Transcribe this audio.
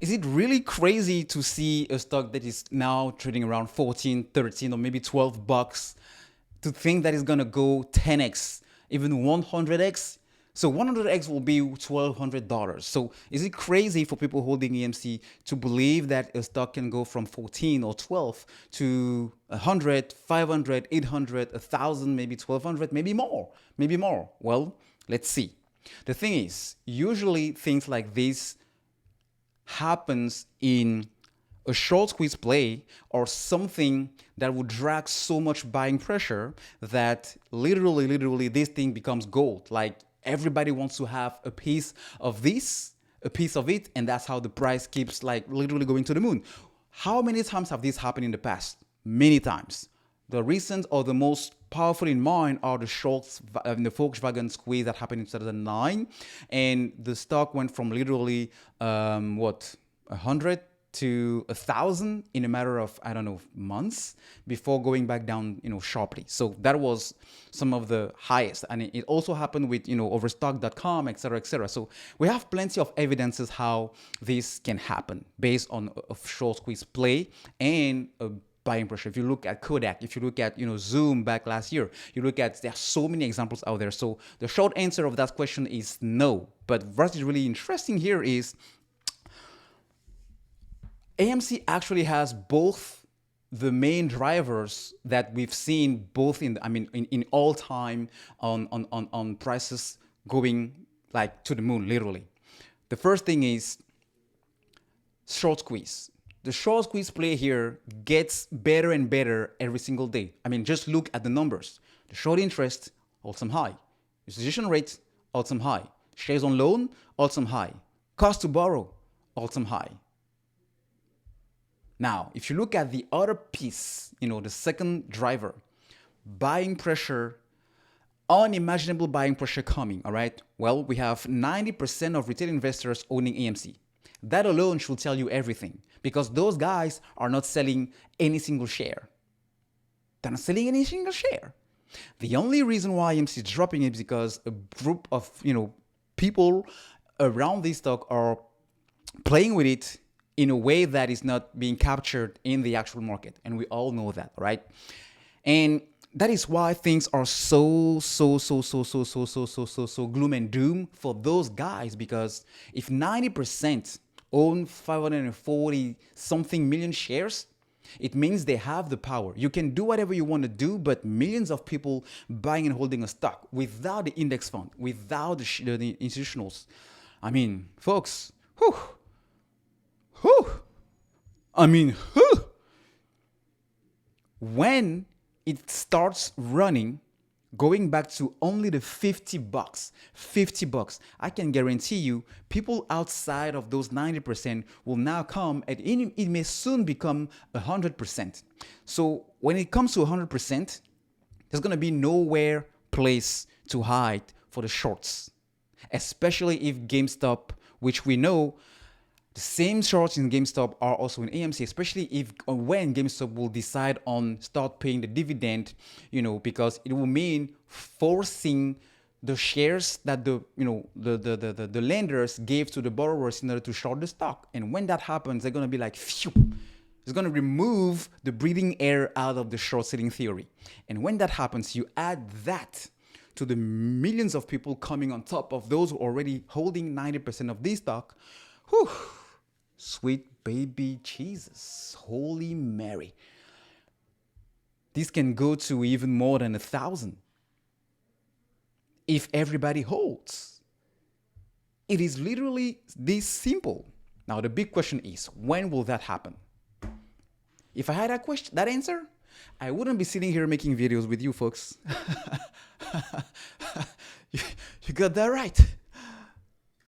Is it really crazy to see a stock that is now trading around 14, 13, or maybe 12 bucks to think that it's going to go 10x, even 100x? So 100x will be $1,200. So is it crazy for people holding EMC to believe that a stock can go from 14 or 12 to 100, 500, 800, 1,000, maybe 1,200, maybe more, maybe more? Well, let's see. The thing is, usually things like this happens in a short squeeze play or something that would drag so much buying pressure that literally this thing becomes gold. Like everybody wants to have a piece of this, a piece of it, and that's how the price keeps like literally going to the moon. How many times have this happened in the past? Many times. The recent or the most powerful in mind are the shorts in the Volkswagen squeeze that happened in 2009, and the stock went from literally 100 to 1,000 in a matter of, I don't know, months before going back down, sharply. So that was some of the highest, and it also happened with overstock.com, etc., etc. So we have plenty of evidences how this can happen based on a short squeeze play and a buying pressure. If you look at Kodak, if you look at Zoom back last year, you look at, there are so many examples out there. So the short answer of that question is no. But what is really interesting here is AMC actually has both the main drivers that we've seen both in all time on prices going like to the moon, literally. The first thing is short squeeze. The short squeeze play here gets better and better every single day. Just look at the numbers. The short interest, all-time high. Utilization rate, all-time high. Shares on loan, all-time high. Cost to borrow, all-time high. Now, if you look at the other piece, the second driver, buying pressure, unimaginable buying pressure coming, all right? Well, we have 90% of retail investors owning AMC. That alone should tell you everything, because those guys are not selling any single share. They're not selling any single share. The only reason why AMC is dropping it is because a group of people around this stock are playing with it in a way that is not being captured in the actual market, and we all know that, right? And that is why things are so gloom and doom for those guys, because if 90% own 540 something million shares, it means they have the power. You can do whatever you want to do, but millions of people buying and holding a stock without the index fund, without the institutionals. Folks, when it starts running, going back to only the 50 bucks, I can guarantee you people outside of those 90% will now come, and it may soon become 100%. So when it comes to 100%, there's going to be nowhere place to hide for the shorts, especially if GameStop, which we know the same shorts in GameStop are also in AMC, especially if or when GameStop will decide on start paying the dividend, because it will mean forcing the shares that the lenders gave to the borrowers in order to short the stock. And when that happens, they're going to be like, phew. It's going to remove the breathing air out of the short selling theory. And when that happens, you add that to the millions of people coming on top of those who are already holding 90% of this stock. Whew. Sweet baby Jesus, Holy Mary. This can go to even more than 1,000 if everybody holds. It is literally this simple. Now the big question is, when will that happen? If I had that answer, I wouldn't be sitting here making videos with you folks. You got that right.